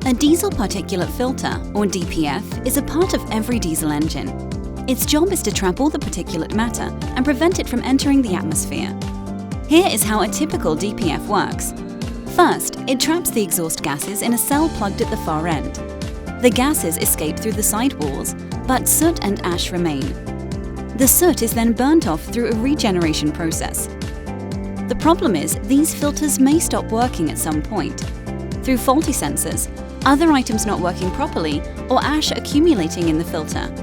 A diesel particulate filter, or DPF, is a part of every diesel engine. Its job is to trap all the particulate matter and prevent it from entering the atmosphere. Here is how a typical DPF works. First, it traps the exhaust gases in a cell plugged at the far end. The gases escape through the side walls, but soot and ash remain. The soot is then burnt off through a regeneration process. The problem is, these filters may stop working at some point. Through faulty sensors, other items not working properly, or ash accumulating in the filter.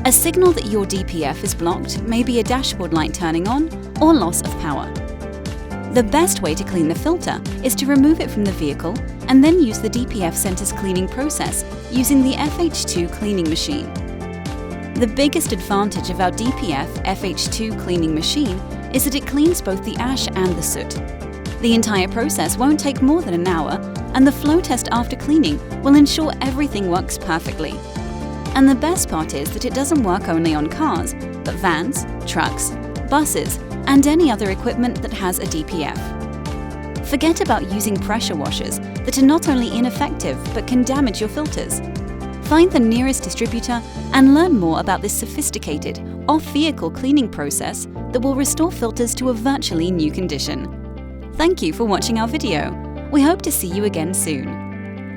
A signal that your DPF is blocked may be a dashboard light turning on or loss of power. The best way to clean the filter is to remove it from the vehicle and then use the DPF center's cleaning process using the FH2 cleaning machine. The biggest advantage of our DPF FH2 cleaning machine is that it cleans both the ash and the soot. The entire process won't take more than an hour, and the flow test after cleaning will ensure everything works perfectly. And the best part is that it doesn't work only on cars, but vans, trucks, buses, and any other equipment that has a DPF. Forget about using pressure washers that are not only ineffective but can damage your filters. Find the nearest distributor and learn more about this sophisticated, off-vehicle cleaning process that will restore filters to a virtually new condition. Thank you for watching our video. We hope to see you again soon.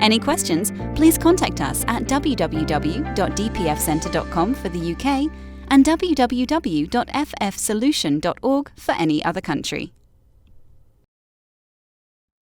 Any questions, please contact us at www.dpfcenter.com for the UK and www.ffsolution.org for any other country.